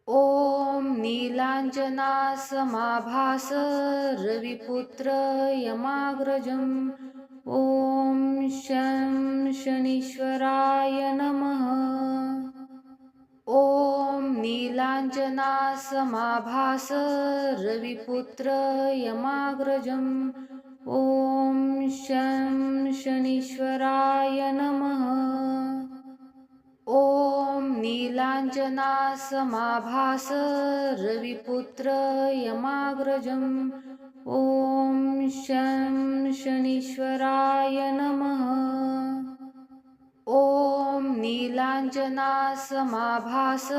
ॐ नीलाञ्जनासमाभास रविपुत्र यमाग्रजम्। ॐ शं शनीश्वराय नमः। ॐ नीलाञ्जनासमाभास रविपुत्र यमाग्रजम्। ॐ शं शनीश्वराय नमः। ॐ नीलाञ्जनासमाभास रविपुत्र यमाग्रजम्। ॐ शं शनीश्वराय नमः। ॐ नीलाञ्जनासमाभास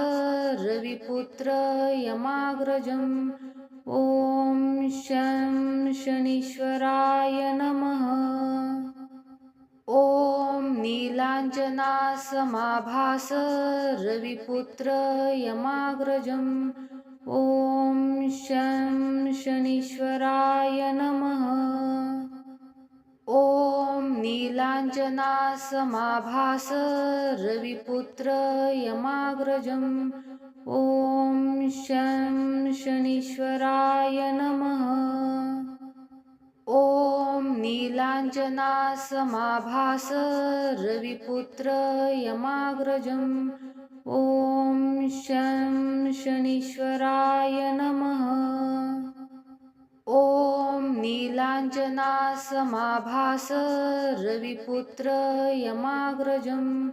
रविपुत्र यमाग्रजम्। ॐ शं शनीश्वराय नमः। ॐ नीलाञ्जनासमाभास रविपुत्र यमाग्रजम्। ॐ शं शनीश्वराय नमः। ॐ नीलाञ्जनासमाभास रविपुत्र यमाग्रजम्। ॐ शं शनीश्वराय नमः। ॐ नीलाञ्जनासमाभास रविपुत्र यमाग्रजम्। ॐ शं शनीश्वराय नमः। ॐ नीलाञ्जनासमाभास रविपुत्र यमाग्रजम्।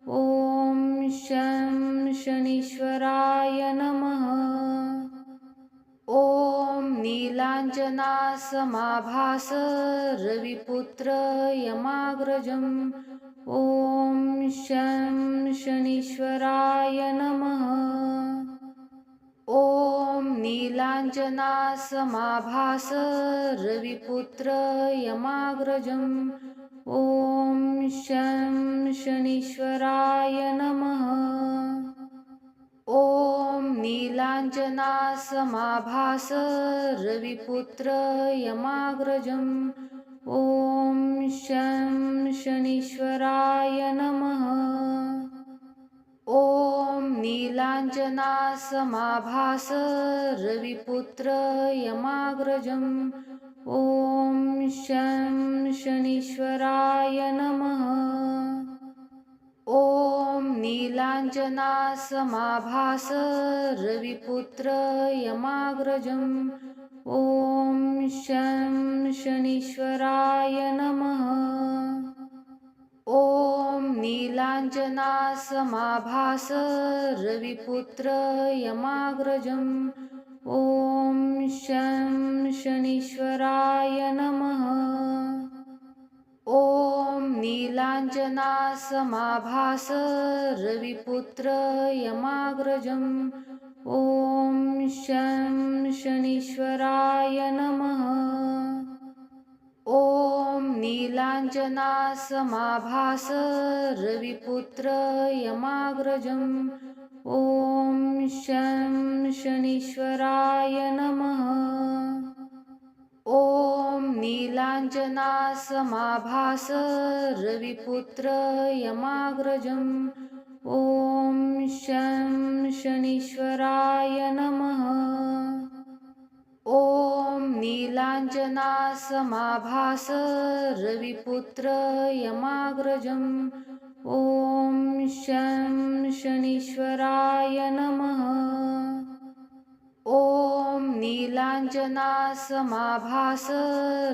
ॐ शं शनीश्वराय नमः। ॐ नीलाञ्जनासमाभास रविपुत्र यमाग्रजम्। ॐ शं शनीश्वराय नमः। ॐ नीलाञ्जनासमाभास रविपुत्र यमाग्रजम्। ॐ शं शनीश्वराय नमः। ॐ नीलाञ्जनासमाभास रविपुत्र यमाग्रजम्। ॐ शं शनीश्वराय नमः। ॐ नीलाञ्जनासमाभास रविपुत्र यमाग्रजम्। ॐ शं शनीश्वराय नमः। ॐ नीलाञ्जनासमाभास रविपुत्र यमाग्रजम्। ॐ शं शनीश्वराय नमः। ॐ नीलाञ्जनासमाभास रविपुत्र यमाग्रजम्। ॐ शं शनीश्वराय नमः। ॐ नीलाञ्जनासमाभास रविपुत्र यमाग्रजम्। ॐ शं शनीश्वराय नमः। ॐ नीलाञ्जनासमाभास रविपुत्र यमाग्रजम्। ॐ शं शनीश्वराय नमः। ॐ नीलाञ्जनासमाभास रविपुत्र यमाग्रजम्। ॐ शं शनीश्वराय नमः। ॐ नीलाञ्जनासमाभास रविपुत्र यमाग्रजम्। ॐ शं शनीश्वराय नमः। ॐ नीलाञ्जनासमाभास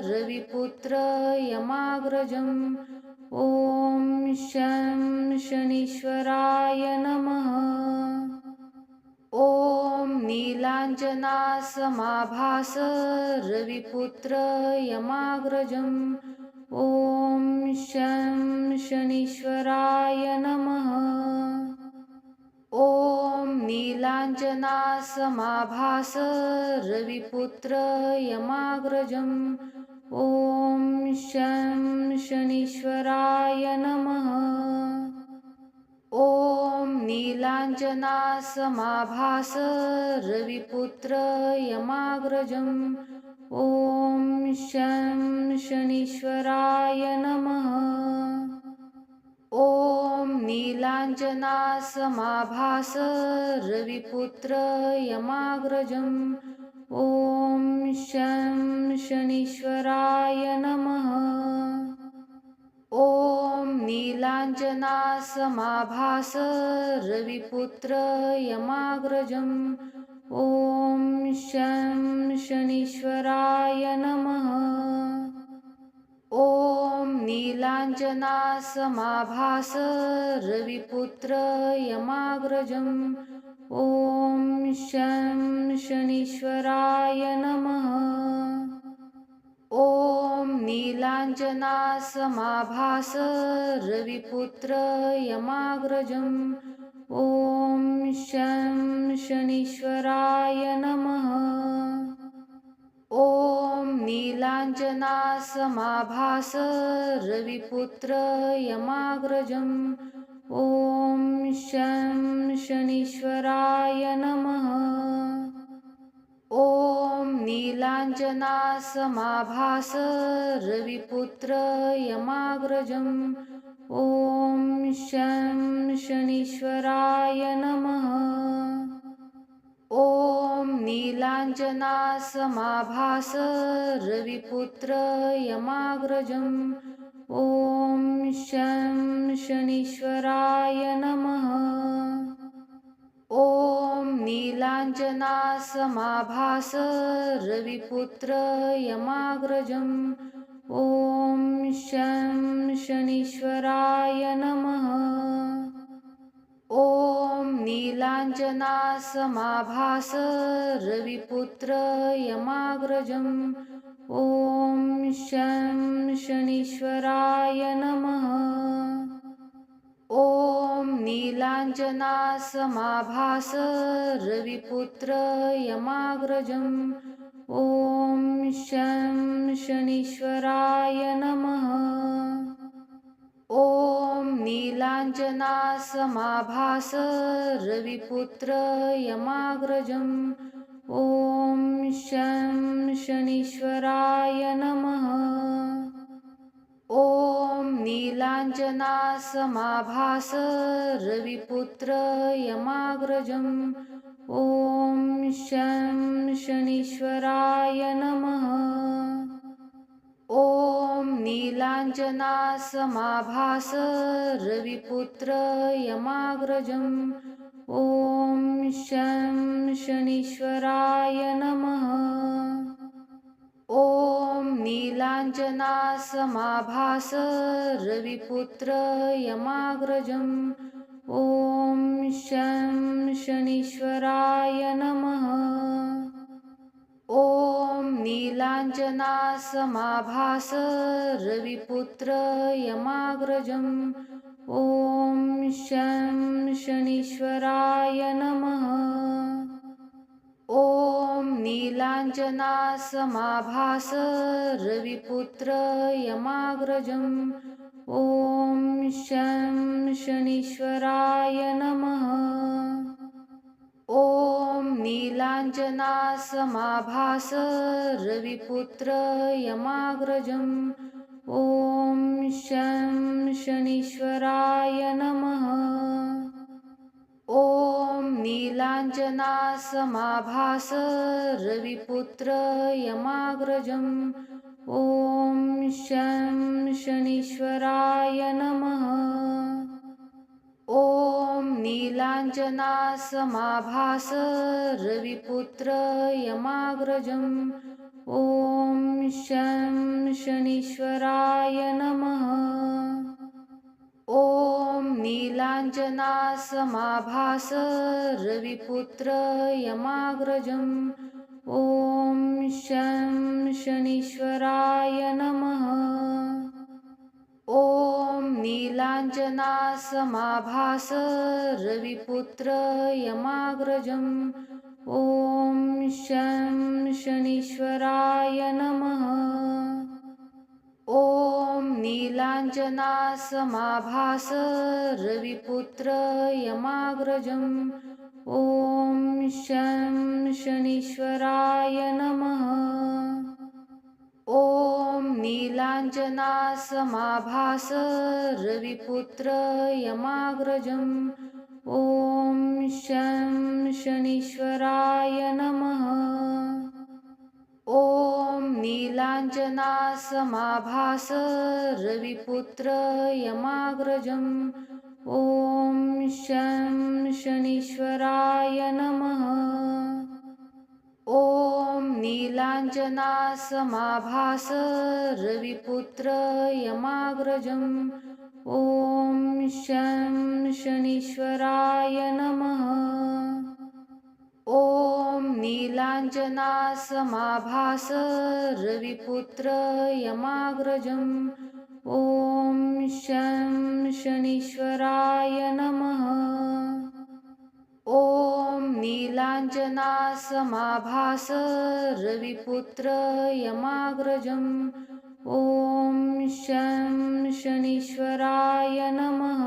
रविपुत्र यमाग्रजम्। ॐ शं शनीश्वराय नमः। ॐ नीलाञ्जनासमाभास रविपुत्र यमाग्रजम्। ॐ शं शनीश्वराय नमः। ॐ नीलाञ्जनासमाभास रविपुत्र यमाग्रजम्। ॐ शं शनीश्वराय नमः। ॐ नीलाञ्जनासमाभास रविपुत्र यमाग्रजम्। ॐ शं शनीश्वराय नमः। ॐ नीलाञ्जनासमाभास रविपुत्र यमाग्रजम् ॐ शं शनीश्वराय नमः। ॐ नीलाञ्जनासमाभास रविपुत्र यमाग्रजम् ॐ शं शनीश्वराय नमः। ॐ नीलाञ्जनासमाभास रविपुत्र यमाग्रजम् ॐ शं शनीश्वराय नमः। ॐ नीलाञ्जनासमाभास रविपुत्र यमाग्रजम् ॐ शं शनीश्वराय नमः। ॐ नीलाञ्जनासमाभास रविपुत्र यमाग्रजम् ॐ शं शनीश्वराय नमः। ॐ नीलाञ्जनासमाभास रविपुत्र यमाग्रजम् ॐ शं शनीश्वराय नमः। ॐ नीलाञ्जनासमाभास रविपुत्र यमाग्रजम् ॐ शं शनीश्वराय नमः। ॐ नीलाञ्जनासमाभास रविपुत्र यमाग्रजम् ॐ शं शनीश्वराय नमः। ॐ नीलाञ्जनासमाभास रविपुत्र यमाग्रजम् ॐ शं शनीश्वराय नमः। ॐ नीलाञ्जनासमाभास रविपुत्र यमाग्रजम् ॐ शं शनीश्वराय नमः। ॐ नीलाञ्जनासमाभास रविपुत्र यमाग्रजम् ॐ शं शनीश्वराय नमः। ॐ नीलाञ्जनासमाभास रविपुत्र यमाग्रजम् ॐ शं शनीश्वराय नमः। ॐ नीलाञ्जनासमाभास रविपुत्र यमाग्रजम् ॐ शं शनीश्वराय नमः। ॐ नीलाञ्जनासमाभास रविपुत्र यमाग्रजम् ॐ शं शनीश्वराय नमः। ॐ नीलाञ्जनासमाभास रविपुत्र यमाग्रजम् ॐ शं शनीश्वराय नमः। ॐ नीलाञ्जनासमाभास रविपुत्र यमाग्रजम् ॐ शं शनीश्वराय नमः। ॐ नीलाञ्जनासमाभास रविपुत्र यमाग्रजम् ॐ शं शनीश्वराय नमः। ॐ नीलाञ्जनासमाभास रविपुत्र यमाग्रजम् ॐ शं शनीश्वराय नमः। ॐ नीलाञ्जनासमाभास रविपुत्र यमाग्रजम् ॐ शं शनीश्वराय नमः। ॐ नीलाञ्जनासमाभास रविपुत्र यमाग्रजम् ॐ शं शनीश्वराय नमः। ॐ नीलाञ्जनासमाभास रविपुत्र यमाग्रजम् ॐ शं शनीश्वराय नमः। ॐ नीलाञ्जनासमाभास रविपुत्र यमाग्रजम् ॐ शं शनीश्वराय नमः। ॐ नीलाञ्जनासमाभास नीलाञ्जनासमाभास रविपुत्र यमाग्रजम् ॐ शं शनीश्वराय नमः। ॐ नीलाञ्जनासमाभास रविपुत्र यमाग्रजम् ॐ शं शनीश्वराय नमः। ॐ नीलाञ्जनासमाभास रविपुत्र यमाग्रजम् ॐ शं शनीश्वराय नमः। ॐ नीलाञ्जनासमाभास रविपुत्र यमाग्रजम् ॐ शं शनीश्वराय नमः। ॐ नीलाञ्जनासमाभास रविपुत्र यमाग्रजम् ॐ शं शनीश्वराय नमः।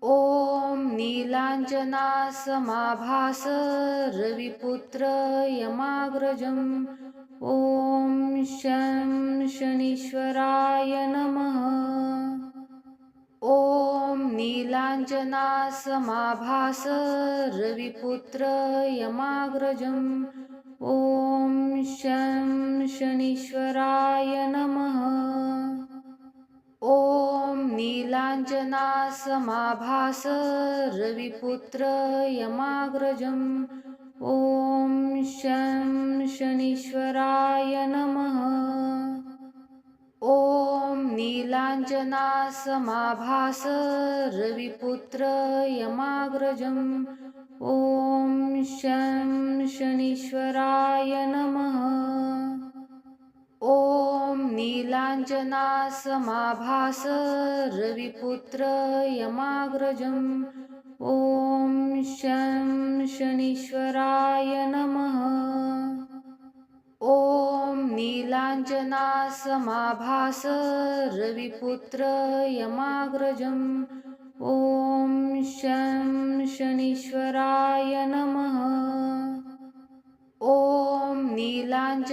ॐ नीलाञ्जनासमाभास रविपुत्र यमाग्रजम् ॐ शं शनीश्वराय नमः। ॐ नीलाञ्जनासमाभास रविपुत्र यमाग्रजम् ॐ शं शनीश्वराय नमः। ॐ नीलाञ्जनासमाभास रविपुत्र यमाग्रजम् ॐ शं शनीश्वराय नमः। ॐ नीलाञ्जनासमाभास रविपुत्र यमाग्रजम् ॐ शं शनीश्वराय नमः। ॐ नीलाञ्जनासमाभास रविपुत्र यमाग्रजम् ॐ शं शनीश्वराय नमः। ॐ नीलाञ्जनासमाभास रविपुत्र यमाग्रजम् ॐ शं शनीश्वराय नमः। ॐ नीलाञ्जनासमाभास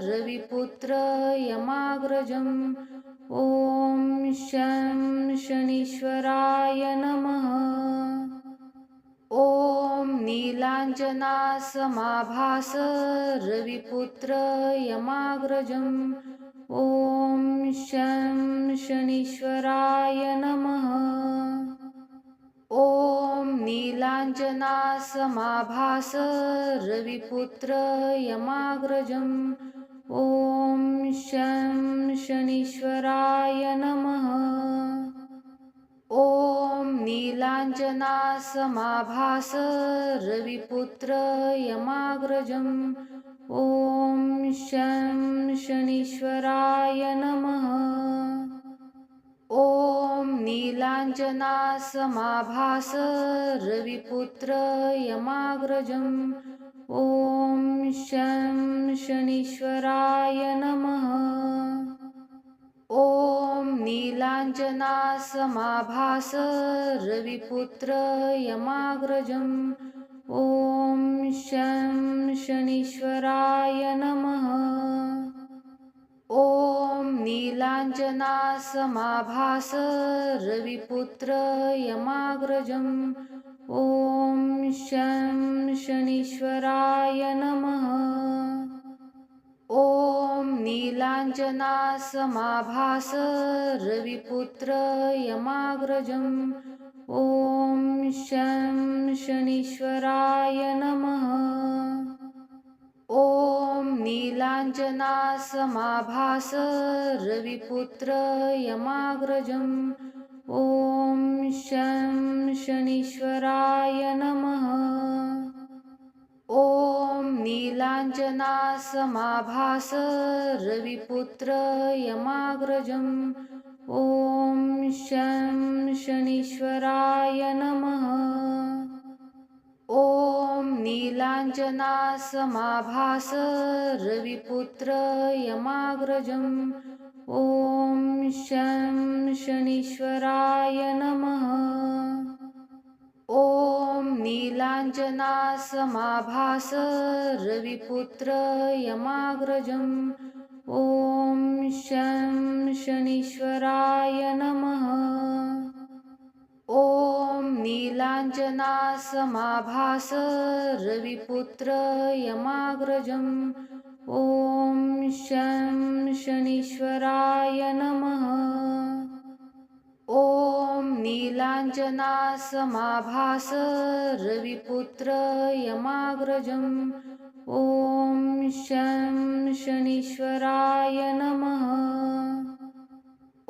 रविपुत्र यमाग्रजम् ॐ शं शनीश्वराय नमः। ॐ नीलाञ्जनासमाभास रविपुत्र यमाग्रजम् ॐ शं शनीश्वराय नमः। ॐ नीलाञ्जनासमाभास रविपुत्र यमाग्रजम् ॐ शं शनीश्वराय नमः। ॐ नीलाञ्जनासमाभास रविपुत्र यमाग्रजम् ॐ शं शनीश्वराय नमः। ॐ नीलाञ्जनासमाभास रविपुत्र यमाग्रजम् ॐ शं शनीश्वराय नमः। ॐ नीलाञ्जनासमाभास रविपुत्र यमाग्रजम् ॐ शं शनीश्वराय नमः। ॐ नीलाञ्जनासमाभास रविपुत्र यमाग्रजम् ॐ शं शनीश्वराय नमः। ॐ नीलाञ्जनासमाभास रविपुत्र यमाग्रजम् ॐ शं शनीश्वराय नमः। ॐ नीलाञ्जनासमाभास रविपुत्र यमाग्रजम् ॐ शं शनीश्वराय नमः। ॐ नीलाञ्जनासमाभास रविपुत्र यमाग्रजम् ॐ शं शनीश्वराय नमः। ॐ नीलाञ्जनासमाभास रविपुत्र यमाग्रजम् ॐ शं शनीश्वराय नमः। ॐ नीलाञ्जनासमाभास रविपुत्र यमाग्रजम् ॐ शं शनीश्वराय नमः। ॐ नीलाञ्जनासमाभास रविपुत्र यमाग्रजम् ॐ शं शनीश्वराय नमः। ॐ नीलाञ्जनासमाभास रविपुत्र यमाग्रजम् ॐ शं शनीश्वराय नमः।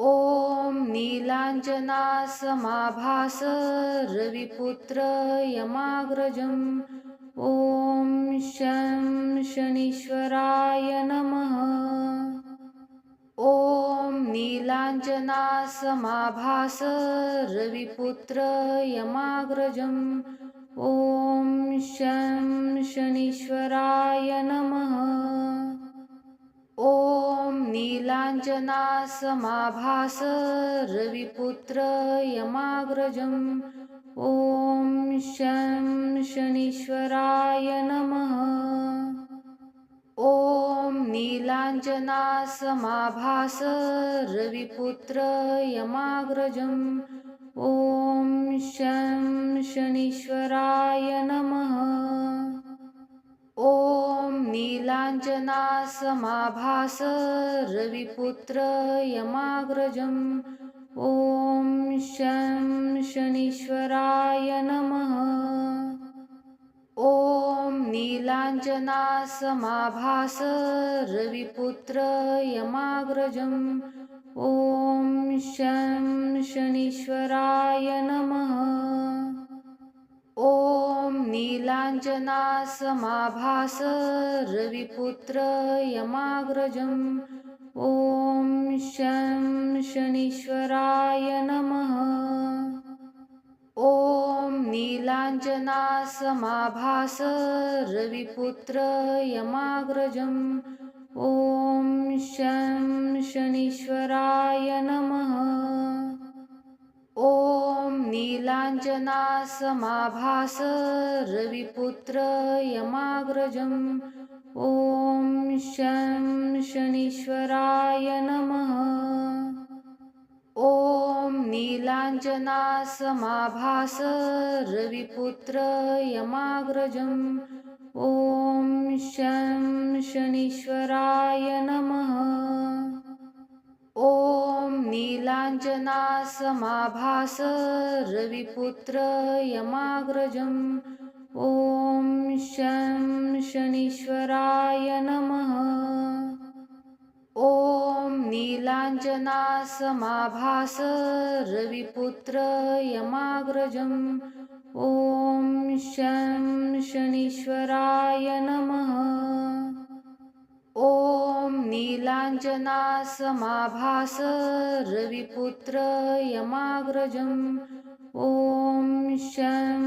ॐ नीलाञ्जनासमाभास रविपुत्र यमाग्रजम् ॐ शं शनीश्वराय नमः। ॐ नीलाञ्जनासमाभास रविपुत्र यमाग्रजम् ॐ शं शनीश्वराय नमः। ॐ नीलाञ्जनासमाभास रविपुत्र यमाग्रजम् ॐ शं शनीश्वराय नमः। ॐ नीलाञ्जनासमाभास रविपुत्र यमाग्रजम् ॐ शं शनीश्वराय नमः। ॐ नीलाञ्जनासमाभास रविपुत्र यमाग्रजम् ॐ शं शनीश्वराय नमः। ॐ नीलाञ्जनासमाभास रविपुत्र यमाग्रजम् ॐ शं शनीश्वराय नमः। ॐ नीलाञ्जनासमाभास रविपुत्र यमाग्रजम् ॐ शं शनीश्वराय नमः। ॐ नीलाञ्जनासमाभास रविपुत्र यमाग्रजम् ॐ शं शनीश्वराय नमः। ॐ नीलाञ्जनासमाभास रविपुत्र यमाग्रजम् ॐ शं शनीश्वराय नमः। ॐ नीलाञ्जनासमाभास रविपुत्र यमाग्रजम् ॐ शं शनीश्वराय नमः। ॐ नीलाञ्जनासमाभास रविपुत्र यमाग्रजम् ॐ शं शनीश्वराय नमः। ॐ नीलाञ्जनासमाभास रविपुत्र यमाग्रजम् ॐ शं शनीश्वराय नमः। ॐ नीलाञ्जनासमाभास रविपुत्र यमाग्रजम् ॐ शं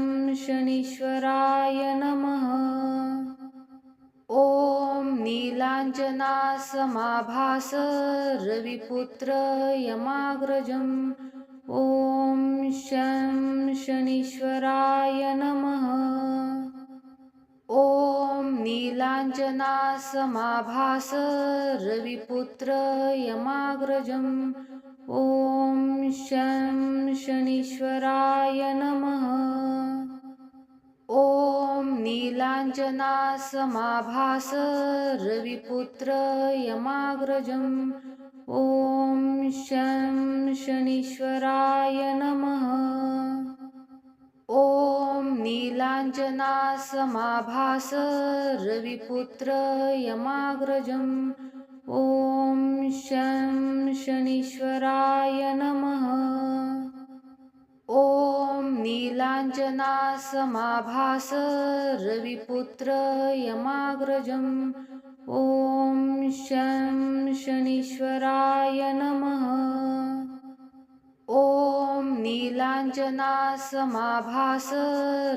शनीश्वराय नमः। ॐ नीलाञ्जनासमाभास रविपुत्र यमाग्रजम् ॐ शं शनीश्वराय नमः। ॐ नीलाञ्जनासमाभास रविपुत्र यमाग्रजम् ॐ शं शनीश्वराय नमः। ॐ नीलाञ्जनासमाभास रविपुत्र यमाग्रजम् ॐ शं शनीश्वराय नमः। ॐ नीलाञ्जनासमाभास रविपुत्र यमाग्रजम् ॐ शं शनीश्वराय नमः। ॐ नीलाञ्जनासमाभास रविपुत्र यमाग्रजम् ॐ शं शनीश्वराय नमः। ॐ नीलाञ्जनासमाभास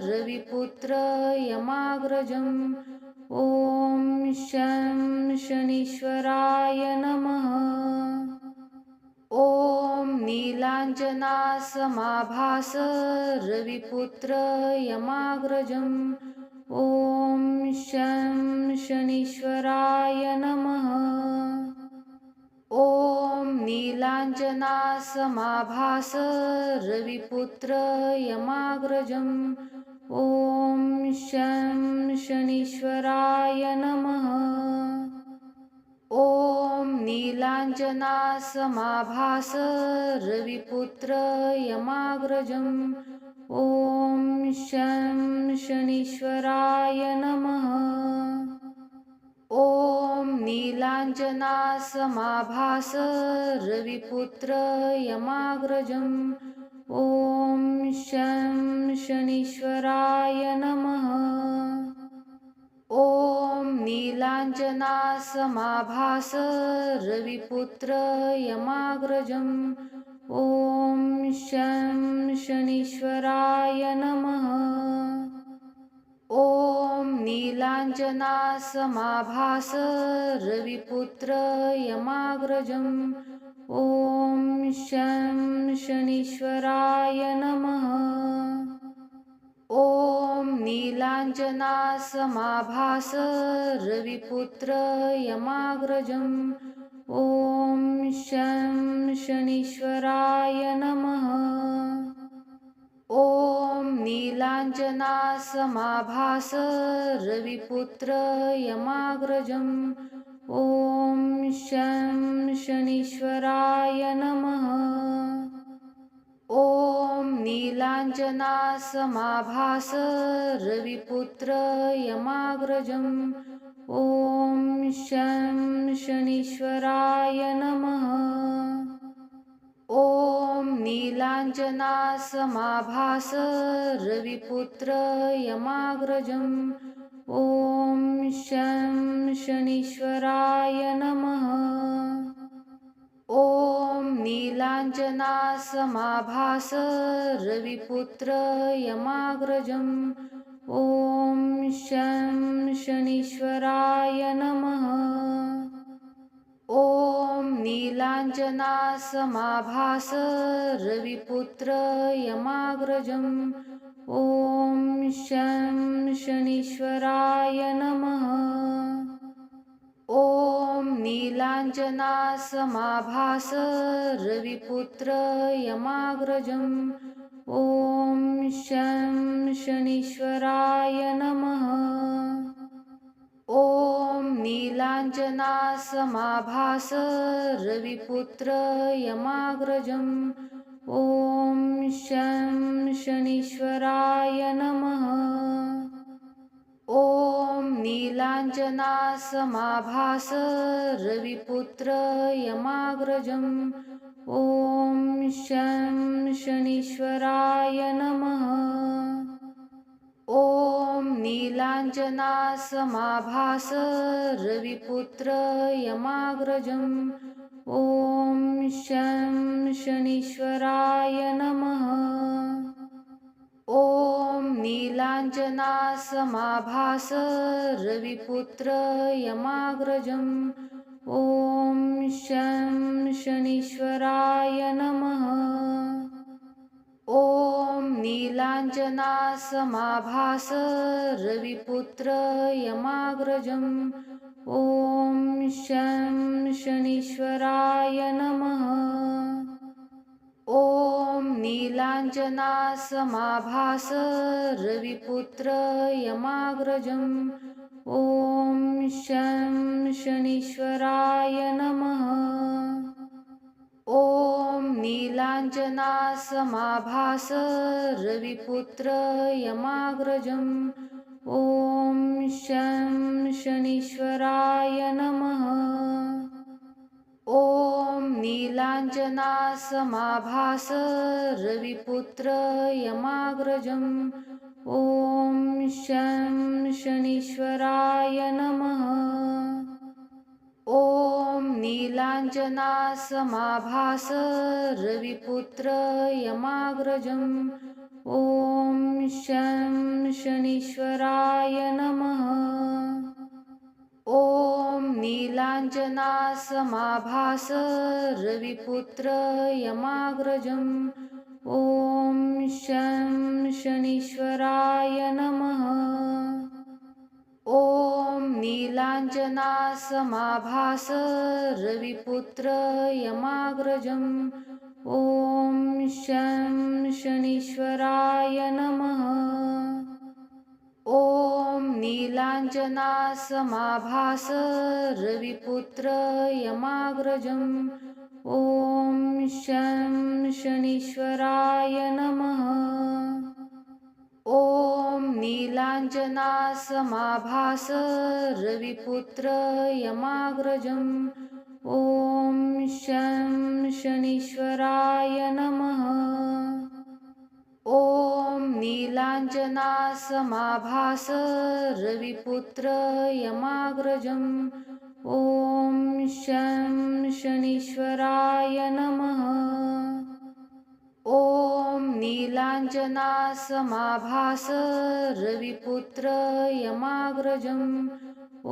रविपुत्र यमाग्रजम् ॐ शं शनीश्वराय नमः। ॐ नीलाञ्जनासमाभास रविपुत्र यमाग्रजम् ॐ शं शनीश्वराय नमः। ॐ नीलाञ्जनासमाभास रविपुत्र यमाग्रजम् ॐ शं शनीश्वराय नमः। ॐ नीलाञ्जनासमाभास रविपुत्र यमाग्रजम् ॐ शं शनीश्वराय नमः। ॐ नीलाञ्जनासमाभास रविपुत्र यमाग्रजम् ॐ शं शनीश्वराय नमः। ॐ नीलाञ्जनासमाभास रविपुत्र यमाग्रजम् ॐ शं शनीश्वराय नमः। ॐ नीलाञ्जनासमाभास रविपुत्र यमाग्रजम् ॐ शं शनीश्वराय नमः। ॐ नीलाञ्जनासमाभास रविपुत्र यमाग्रजम् ॐ शं शनीश्वराय नमः। ॐ नीलाञ्जनासमाभास रविपुत्र यमाग्रजम् ॐ शं शनीश्वराय नमः। ॐ नीलाञ्जनासमाभास रविपुत्र यमाग्रजम् ॐ शं शनीश्वराय नमः। ॐ नीलाञ्जनासमाभास रविपुत्र यमाग्रजम् ॐ शं शनीश्वराय नमः। ॐ नीलाञ्जनासमाभास रविपुत्र यमाग्रजम् ॐ शं शनीश्वराय नमः। ॐ नीलाञ्जनासमाभास रविपुत्र यमाग्रजम् ॐ शं शनीश्वराय नमः। ॐ नीलाञ्जनासमाभास रविपुत्र यमाग्रजम् ॐ शं शनीश्वराय नमः। ॐ नीलाञ्जनासमाभास रविपुत्र यमाग्रजम् ॐ शं शनीश्वराय नमः। ॐ नीलाञ्जनासमाभास रविपुत्र यमाग्रजम् ॐ शं शनीश्वराय नमः। ॐ नीलाञ्जनासमाभास रविपुत्र यमाग्रजम् ॐ शं शनीश्वराय नमः। ॐ नीलाञ्जनासमाभास रविपुत्र यमाग्रजम् ॐ शं शनीश्वराय नमः। ॐ नीलाञ्जनासमाभास रविपुत्र यमाग्रजम् ॐ शं शनीश्वराय नमः। ॐ नीलाञ्जनासमाभास रविपुत्र यमाग्रजम् ॐ शं शनीश्वराय नमः। ॐ नीलाञ्जनासमाभास रविपुत्र यमाग्रजम् ॐ शं शनीश्वराय नमः। ॐ नीलाञ्जनासमाभास रविपुत्र यमाग्रजम् ॐ शं शनीश्वराय नमः। ॐ नीलाञ्जनासमाभास रविपुत्र यमाग्रजम् ॐ शं शनीश्वराय नमः। ॐ नीलाञ्जनासमाभास नीलाञ्जनासमाभास रविपुत्र यमाग्रजम् ॐ शं शनीश्वराय नमः। ॐ नीलाञ्जनासमाभास रविपुत्र यमाग्रजम् ॐ शं शनीश्वराय नमः। ॐ नीलाञ्जनासमाभास रविपुत्र यमाग्रजम् ॐ शं शनीश्वराय नमः। ॐ नीलाञ्जनासमाभास रविपुत्र यमाग्रजम् ॐ शं शनीश्वराय नमः। ॐ नीलाञ्जनासमाभास रविपुत्र यमाग्रजम् ॐ शं शनीश्वराय नमः। ॐ नीलाञ्जनासमाभास रविपुत्र यमाग्रजम् ॐ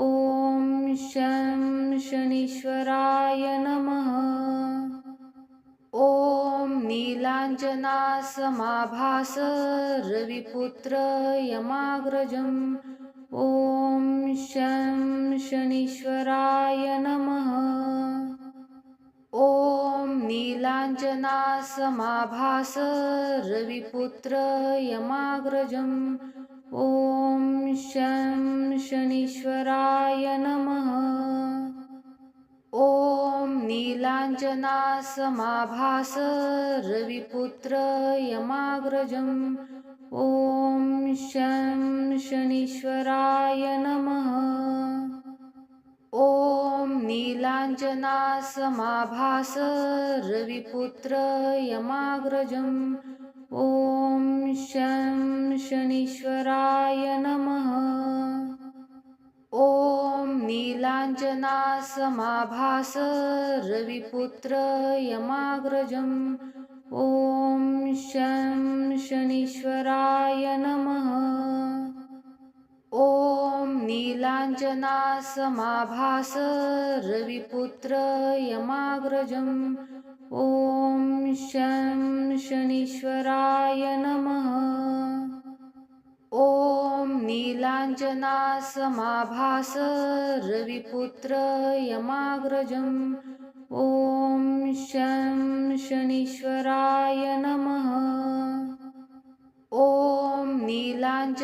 शं शनीश्वराय नमः। ॐ नीलाञ्जनासमाभास रविपुत्र यमाग्रजम् ॐ शं शनीश्वराय नमः। ॐ नीलाञ्जनासमाभास रविपुत्र यमाग्रजम् ॐ शं शनीश्वराय नमः। ॐ नीलाञ्जनासमाभास रविपुत्र यमाग्रजम् ॐ शं शनीश्वराय नमः। ॐ नीलाञ्जनासमाभास रविपुत्र यमाग्रजम् ॐ शं शनीश्वराय नमः। ॐ नीलाञ्जनासमाभास रविपुत्र यमाग्रजम् ॐ शं शनीश्वराय नमः। ॐ नीलाञ्जनासमाभास रविपुत्र यमाग्रजम् ॐ शं शनीश्वराय नमः। ॐ नीलाञ्जनासमाभास रविपुत्र यमाग्रजम् ॐ शं शनीश्वराय नमः। ॐ नीलाञ्जनासमाभास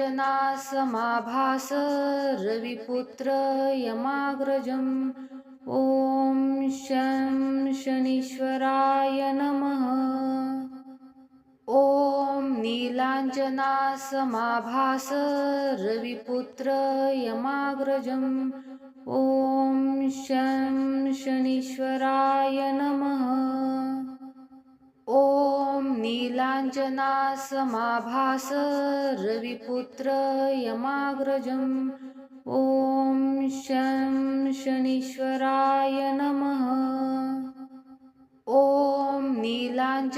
रविपुत्र यमाग्रजम् ॐ शं शनीश्वराय नमः। ॐ नीलाञ्जनासमाभास रविपुत्र यमाग्रजम् ॐ शं शनीश्वराय नमः। ॐ नीलाञ्जनासमाभास रविपुत्र यमाग्रजम् ॐ शं शनीश्वराय नमः। ॐ नीलाञ्जनासमाभास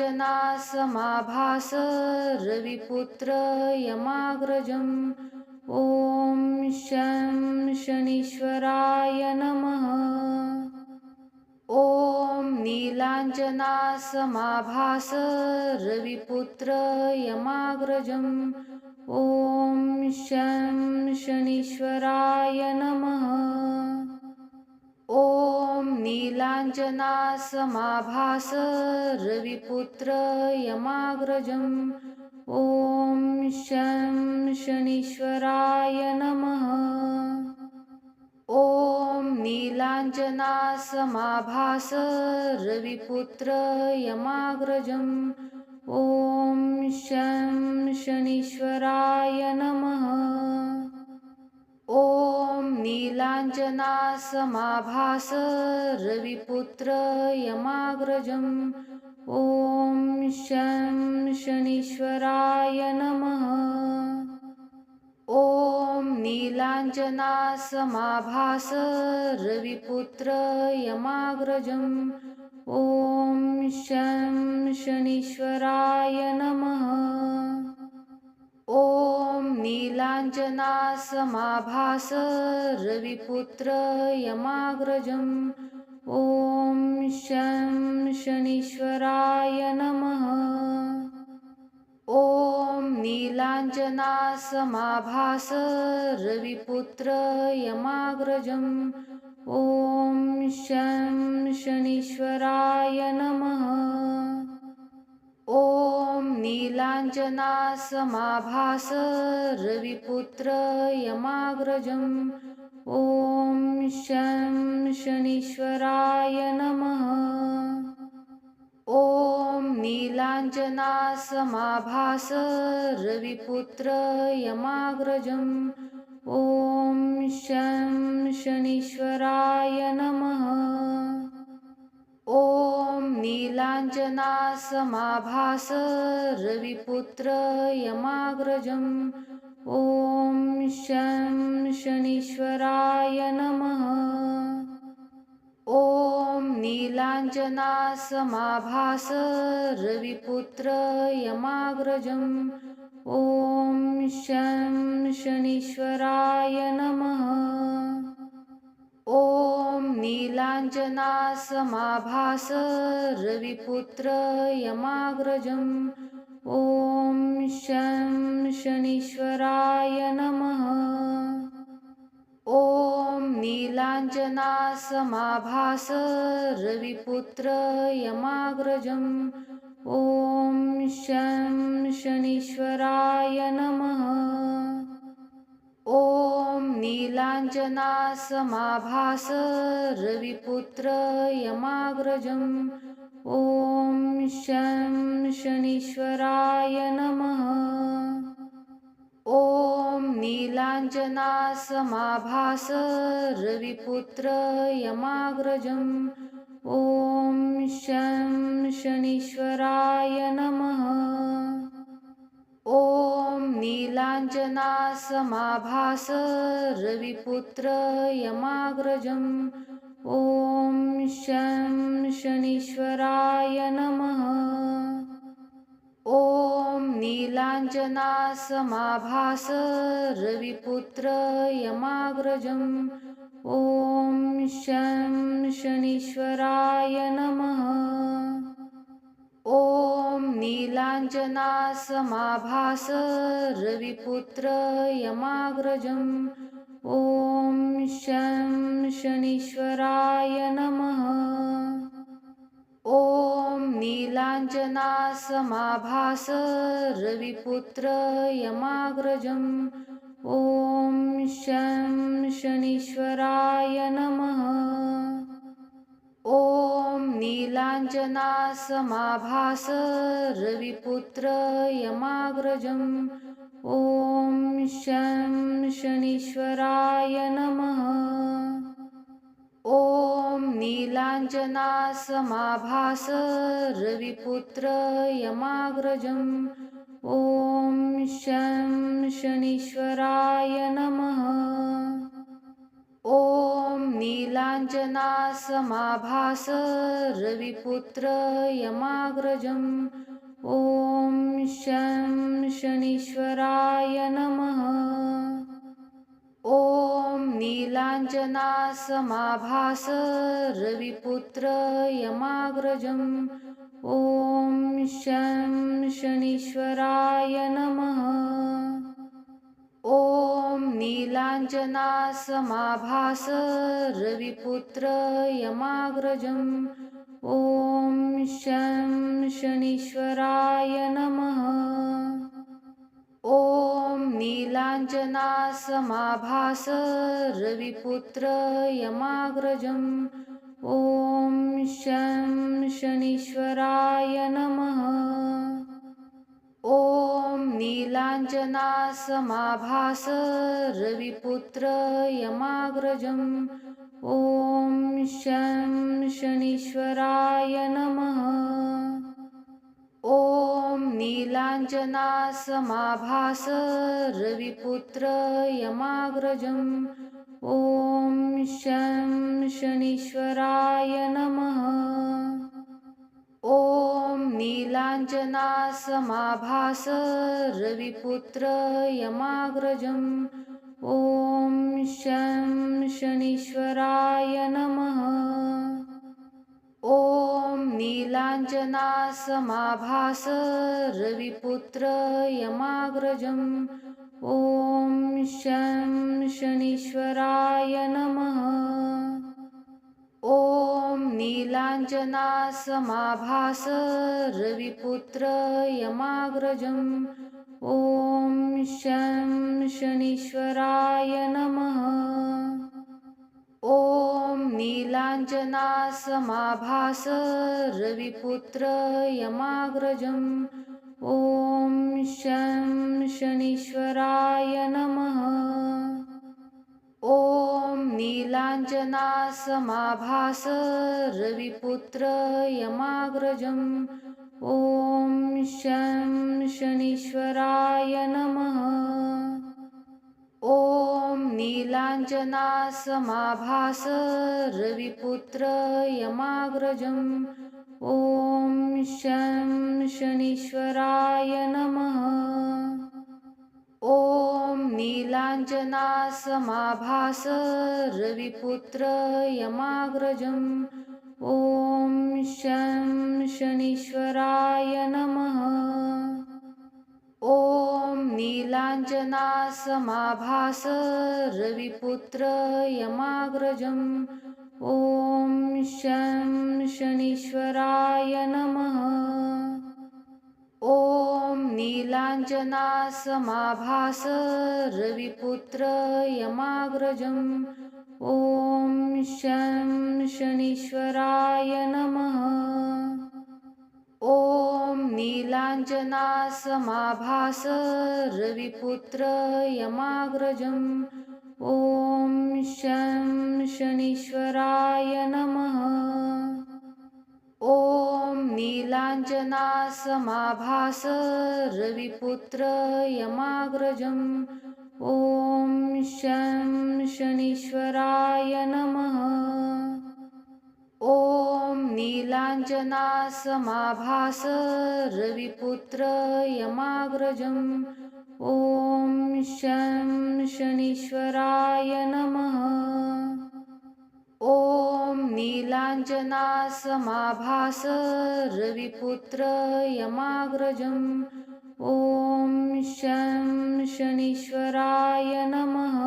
रविपुत्र यमाग्रजम् ॐ शं शनीश्वराय नमः। ॐ नीलाञ्जनासमाभास रविपुत्र यमाग्रजम् ॐ शं शनीश्वराय नमः। ॐ नीलाञ्जनासमाभास रविपुत्र यमाग्रजम् ॐ शं शनीश्वराय नमः। ॐ नीलाञ्जनासमाभास रविपुत्र यमाग्रजम् ॐ शं शनीश्वराय नमः। ॐ नीलाञ्जनासमाभास रविपुत्र यमाग्रजम् ॐ शं शनीश्वराय नमः। ॐ नीलाञ्जनासमाभास रविपुत्र यमाग्रजम् ॐ शं शनीश्वराय नमः। ॐ नीलाञ्जनासमाभास रविपुत्र यमाग्रजम् ॐ शं शनीश्वराय नमः। ॐ नीलाञ्जनासमाभास रविपुत्र यमाग्रजम् ॐ शं शनीश्वराय नमः। ॐ नीलाञ्जनासमाभास रविपुत्र यमाग्रजम् ॐ शं शनीश्वराय नमः। ॐ नीलाञ्जनासमाभास रविपुत्र यमाग्रजम् ॐ शं शनीश्वराय नमः। ॐ नीलाञ्जनासमाभास रविपुत्र यमाग्रजम् ॐ शं शनीश्वराय नमः। ॐ नीलाञ्जनासमाभास रविपुत्र यमाग्रजम् ॐ शं शनीश्वराय नमः। ॐ नीलाञ्जनासमाभास रविपुत्र यमाग्रजम् ॐ शं शनीश्वराय नमः। ॐ नीलाञ्जनासमाभास रविपुत्र यमाग्रजम् ॐ शं शनीश्वराय नमः। ॐ नीलाञ्जनासमाभास रविपुत्र यमाग्रजम् ॐ शं शनीश्वराय नमः। ॐ नीलाञ्जनासमाभास रविपुत्र यमाग्रजम् ॐ शं शनीश्वराय नमः। ॐ नीलाञ्जनासमाभास रविपुत्र यमाग्रजम् ॐ शं शनीश्वराय नमः। ॐ नीलाञ्जनासमाभास रविपुत्र यमाग्रजम् ॐ शं शनीश्वराय नमः। ॐ नीलाञ्जनासमाभास रविपुत्र यमाग्रजम् ॐ शं शनीश्वराय नमः। ॐ नीलाञ्जनासमाभास रविपुत्र यमाग्रजम् ॐ शं शनीश्वराय नमः। ॐ नीलाञ्जनासमाभास रविपुत्र यमाग्रजम् ॐ शं शनीश्वराय नमः। ॐ नीलाञ्जनासमाभास रविपुत्र यमाग्रजम् ॐ शं शनीश्वराय नमः। ॐ नीलाञ्जनासमाभास रविपुत्र यमाग्रजम् ॐ शं शनीश्वराय नमः। ॐ नीलाञ्जनासमाभास रविपुत्र यमाग्रजम् ॐ शं शनीश्वराय नमः। ॐ नीलाञ्जनासमाभास रविपुत्र यमाग्रजम् ॐ शं शनीश्वराय नमः। ॐ नीलाञ्जनासमाभास रविपुत्र यमाग्रजम् ॐ शं शनीश्वराय नमः। ॐ नीलाञ्जनासमाभास रविपुत्र यमाग्रजम् ॐ शं शनीश्वराय नमः। ॐ नीलाञ्जनासमाभास रविपुत्र यमाग्रजम् ॐ शं शनीश्वराय नमः। ॐ नीलाञ्जनासमाभास रविपुत्र यमाग्रजम् ॐ शं शनीश्वराय नमः। ॐ नीलाञ्जनासमाभास रविपुत्र यमाग्रजम् ॐ शं शनीश्वराय नमः। ॐ नीलाञ्जनासमाभास रविपुत्र यमाग्रजम् ॐ शं शनीश्वराय नमः। ॐ नीलाञ्जनासमाभास रविपुत्र यमाग्रजम् ॐ शं शनीश्वराय नमः। ॐ नीलाञ्जनासमाभास रविपुत्र यमाग्रजम् ॐ शं शनीश्वराय नमः। ॐ नीलाञ्जनासमाभास रविपुत्र यमाग्रजम् ॐ शं शनीश्वराय नमः। ॐ नीलाञ्जनासमाभास रविपुत्र यमाग्रजम् ॐ शं शनीश्वराय नमः। ॐ नीलाञ्जनासमाभास रविपुत्र यमाग्रजम् ॐ शं शनीश्वराय नमः। ॐ नीलाञ्जनासमाभास रविपुत्र यमाग्रजम् ॐ शं शनीश्वराय नमः। ॐ नीलाञ्जनासमाभास रविपुत्र यमाग्रजम् ॐ शं शनीश्वराय नमः। ॐ नीलाञ्जनासमाभास रविपुत्र यमाग्रजम् ॐ शं शनीश्वराय नमः। ॐ नीलाञ्जनासमाभास रविपुत्र यमाग्रजम् ॐ शं शनीश्वराय नमः। ॐ नीलाञ्जनासमाभास रविपुत्र यमाग्रजम् ॐ शं शनीश्वराय नमः।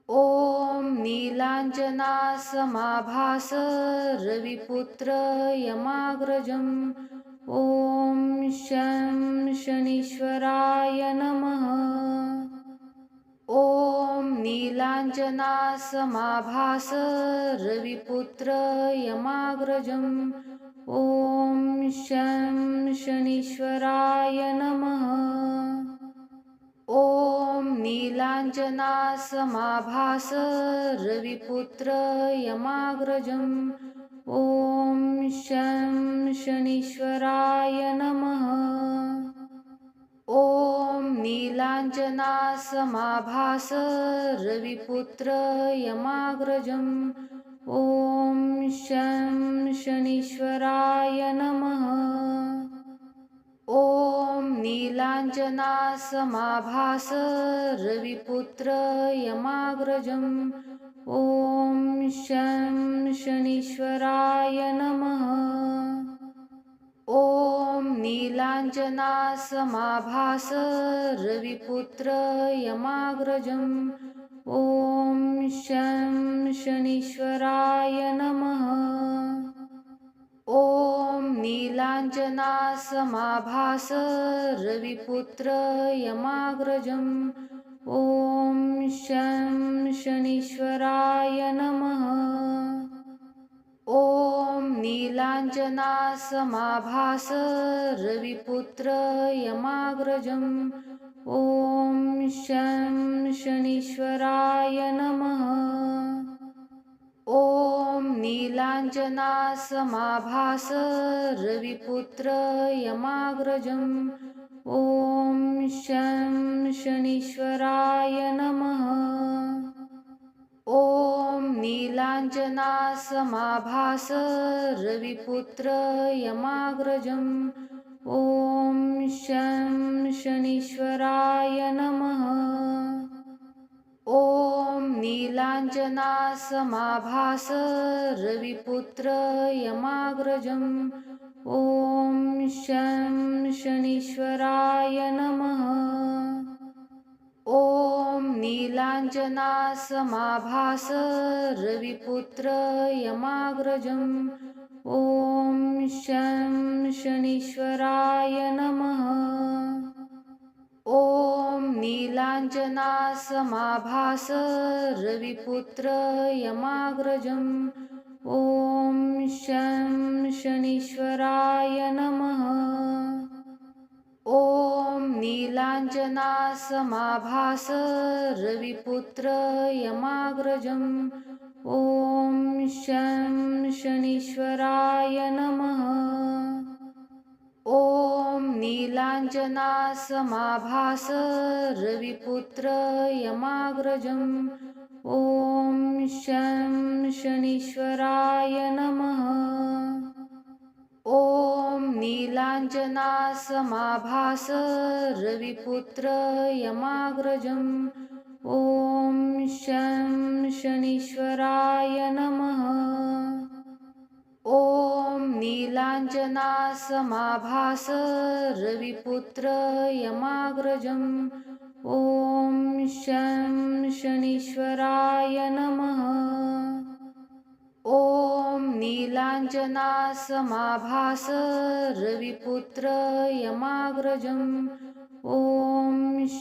ॐ नीलाञ्जनासमाभास रविपुत्र यमाग्रजम् ॐ शं शनीश्वराय नमः। ॐ नीलाञ्जनासमाभास रविपुत्र यमाग्रजम् ॐ शं शनीश्वराय नमः। ॐ नीलाञ्जनासमाभास रविपुत्र यमाग्रजम् ॐ शं शनीश्वराय नमः। ॐ नीलाञ्जनासमाभास रविपुत्र यमाग्रजम् ॐ शं शनीश्वराय नमः। ॐ नीलाञ्जनासमाभास रविपुत्र यमाग्रजम् ॐ शं शनीश्वराय नमः। ॐ नीलाञ्जनासमाभास रविपुत्र यमाग्रजम् ॐ शं शनीश्वराय नमः। ॐ नीलाञ्जनासमाभास रविपुत्र यमाग्रजम् ॐ शं शनीश्वराय नमः। ॐ नीलाञ्जनासमाभास रविपुत्र यमाग्रजम् ॐ शं शनीश्वराय नमः। ॐ नीलाञ्जनासमाभास रविपुत्र यमाग्रजम् ॐ शं शनीश्वराय नमः। ॐ नीलाञ्जनासमाभास नीलाञ्जनासमाभास रविपुत्र यमाग्रजम् ॐ शं शनीश्वराय नमः। ॐ नीलाञ्जनासमाभास रविपुत्र यमाग्रजम् ॐ शं शनीश्वराय नमः। ॐ नीलाञ्जनासमाभास रविपुत्र यमाग्रजम् ॐ शं शनीश्वराय नमः। ॐ नीलाञ्जनासमाभास रविपुत्र यमाग्रजम् ॐ शं शनीश्वराय नमः। ॐ नीलाञ्जनासमाभास रविपुत्र यमाग्रजम् ॐ शं शनीश्वराय नमः। ॐ नीलाञ्जनासमाभास रविपुत्र यमाग्रजम् ॐ शं शनीश्वराय नमः। ॐ नीलाञ्जनासमाभास रविपुत्र यमाग्रजम् ॐ शं शनीश्वराय नमः। ॐ नीलाञ्जनासमाभास रविपुत्र यमाग्रजम् ॐ शं शनीश्वराय नमः। ॐ नीलाञ्जनासमाभास रविपुत्र यमाग्रजम् ॐ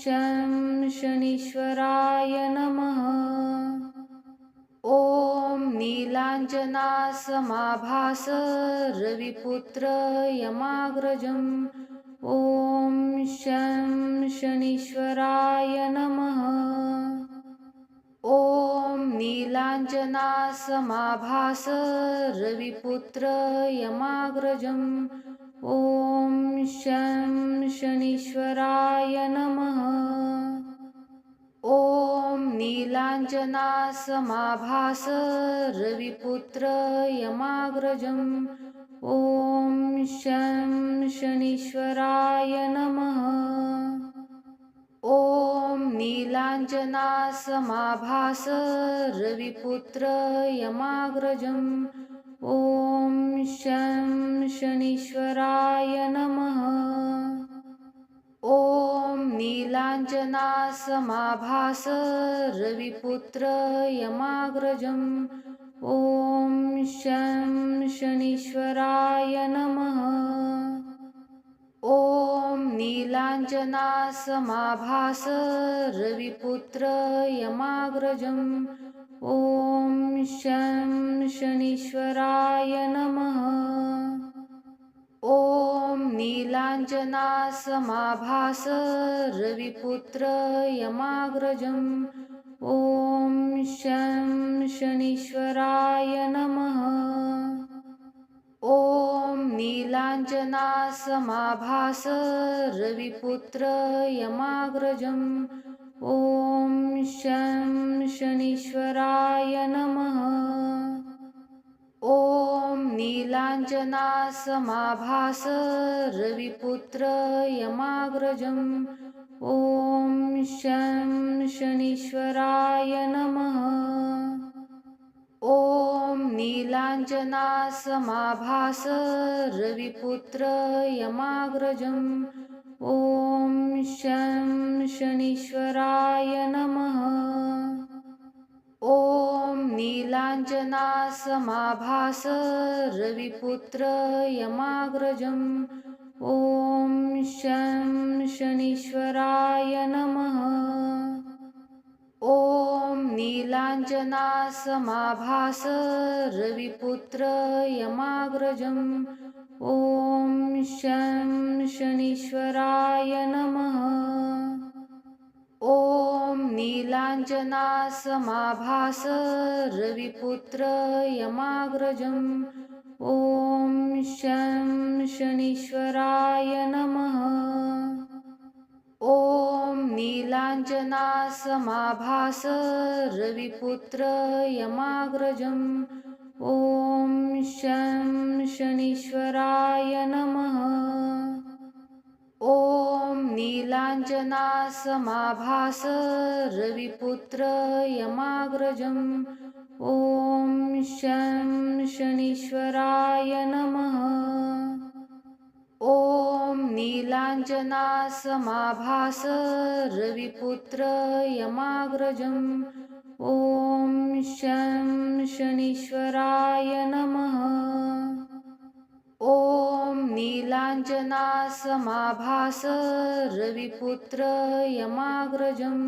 शं शनीश्वराय नमः। ॐ नीलाञ्जनासमाभास रविपुत्र यमाग्रजम् ॐ शं शनीश्वराय नमः। ॐ नीलाञ्जनासमाभास रविपुत्र यमाग्रजम् ॐ शं शनीश्वराय नमः। ॐ नीलाञ्जनासमाभास रविपुत्र यमाग्रजम् ॐ शं शनीश्वराय नमः। ॐ नीलाञ्जनासमाभास रविपुत्र यमाग्रजम् ॐ शं शनीश्वराय नमः। ॐ नीलाञ्जनासमाभास रविपुत्र यमाग्रजम् ॐ शं शनीश्वराय नमः। ॐ नीलाञ्जनासमाभास रविपुत्र यमाग्रजम् ॐ शं शनीश्वराय नमः। ॐ नीलाञ्जनासमाभास रविपुत्र यमाग्रजम् ॐ शं शनीश्वराय नमः। ॐ नीलाञ्जनासमाभास रविपुत्र यमाग्रजम् ॐ शं शनीश्वराय नमः। ॐ नीलाञ्जनासमाभास रविपुत्र यमाग्रजम् ॐ शं शनीश्वराय नमः। ॐ नीलाञ्जनासमाभास रविपुत्र यमाग्रजम् ॐ शं शनीश्वराय नमः। ॐ नीलाञ्जनासमाभास रविपुत्र यमाग्रजम् ॐ शं शनीश्वराय नमः। ॐ नीलाञ्जनासमाभास रविपुत्र यमाग्रजम् ॐ शं शनीश्वराय नमः। ॐ नीलाञ्जनासमाभास रविपुत्र यमाग्रजम् ॐ शं शनीश्वराय नमः। ॐ नीलाञ्जनासमाभास रविपुत्र यमाग्रजम् ॐ शं शनीश्वराय नमः। ॐ नीलाञ्जनासमाभास रविपुत्र यमाग्रजम् ॐ शं शनीश्वराय नमः। ॐ नीलाञ्जनासमाभास रविपुत्र यमाग्रजम् ॐ शं शनीश्वराय नमः। ॐ नीलाञ्जनासमाभास रविपुत्र यमाग्रजम्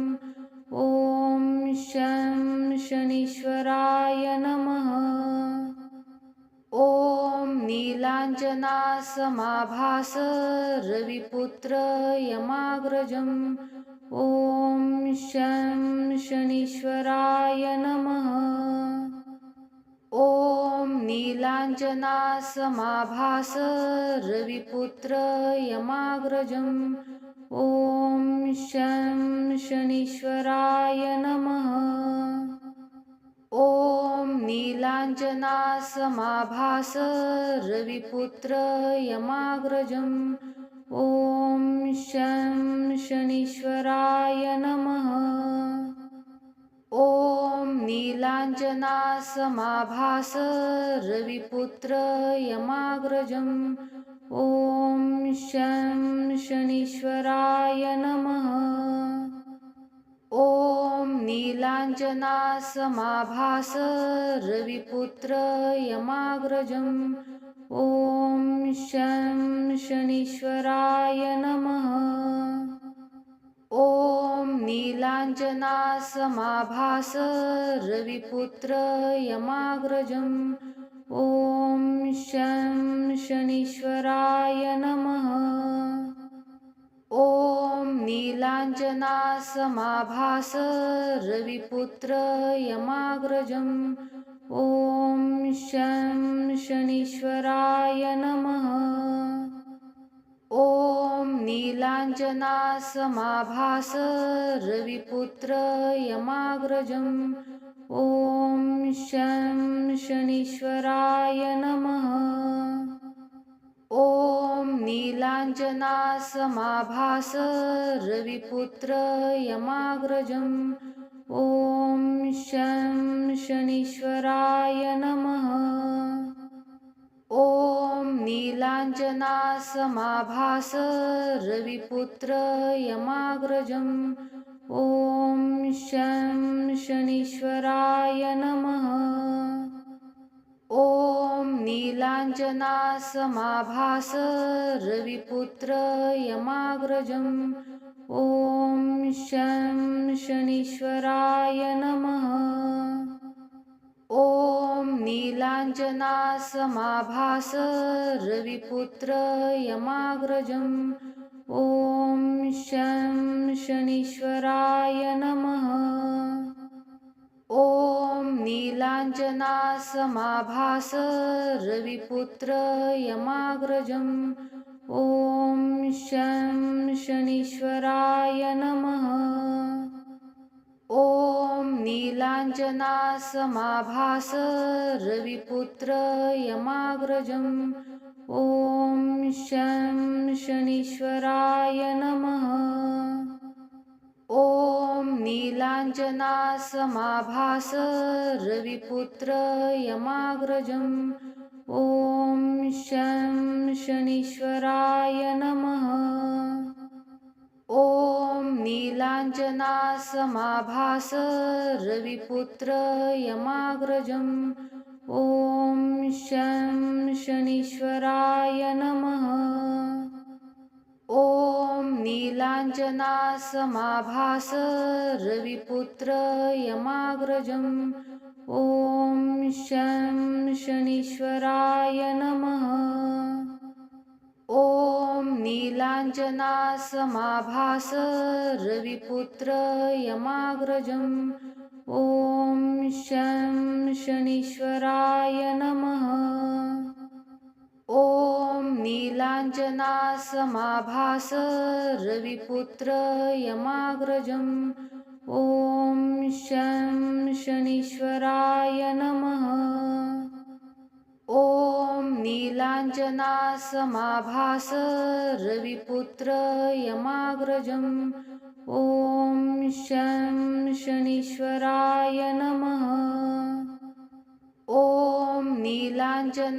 ॐ शं शनीश्वराय नमः। ॐ नीलाञ्जनासमाभास रविपुत्र यमाग्रजम् ॐ शं शनीश्वराय नमः। ॐ नीलाञ्जनासमाभास रविपुत्र यमाग्रजम् ॐ शं शनीश्वराय नमः। ॐ नीलाञ्जनासमाभास रविपुत्र यमाग्रजम् ॐ शं शनीश्वराय नमः। ॐ नीलाञ्जनासमाभास रविपुत्र यमाग्रजम् ॐ शं शनीश्वराय नमः। ॐ नीलाञ्जनासमाभास रविपुत्र यमाग्रजम् ॐ शं शनीश्वराय नमः। ॐ नीलाञ्जनासमाभास रविपुत्र यमाग्रजम् ॐ शं शनीश्वराय नमः। ॐ नीलाञ्जनासमाभास रविपुत्र यमाग्रजम् ॐ शं शनीश्वराय नमः। ॐ नीलाञ्जनासमाभास रविपुत्र यमाग्रजम् ॐ शं शनीश्वराय नमः। ॐ नीलाञ्जनासमाभास रविपुत्र यमाग्रजम् ॐ शं शनीश्वराय नमः। ॐ नीलाञ्जनासमाभास रविपुत्र यमाग्रजम् ॐ शं शनीश्वराय नमः। ॐ नीलाञ्जनासमाभास रविपुत्र यमाग्रजम् ॐ शं शनीश्वराय नमः। ॐ नीलाञ्जनासमाभास रविपुत्र यमाग्रजम् ॐ शं शनीश्वराय नमः। ॐ नीलाञ्जनासमाभास रविपुत्र यमाग्रजम् ॐ शं शनीश्वराय नमः। ॐ नीलाञ्जनासमाभास रविपुत्र यमाग्रजम् ॐ शं शनीश्वराय नमः। ॐ नीलाञ्जनासमाभास रविपुत्र यमाग्रजम् ॐ शं शनीश्वराय नमः। ॐ नीलाञ्जनासमाभास रविपुत्र यमाग्रजम् ॐ शं शनीश्वराय नमः। ॐ नीलाञ्जनासमाभास रविपुत्र यमाग्रजम् ॐ शं शनीश्वराय नमः। ॐ नीलाञ्जनासमाभास रविपुत्र यमाग्रजम् ॐ शं शनीश्वराय नमः। ॐ नीलाञ्जनासमाभास रविपुत्र यमाग्रजम् ॐ शं शनीश्वराय नमः। ॐ नीलाञ्जनासमाभास रविपुत्र यमाग्रजम् ॐ शं शनीश्वराय नमः। ॐ नीलाञ्जनासमाभास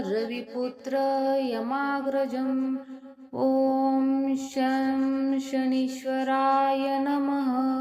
रविपुत्र यमाग्रजम् ॐ शं शनीश्वराय नमः।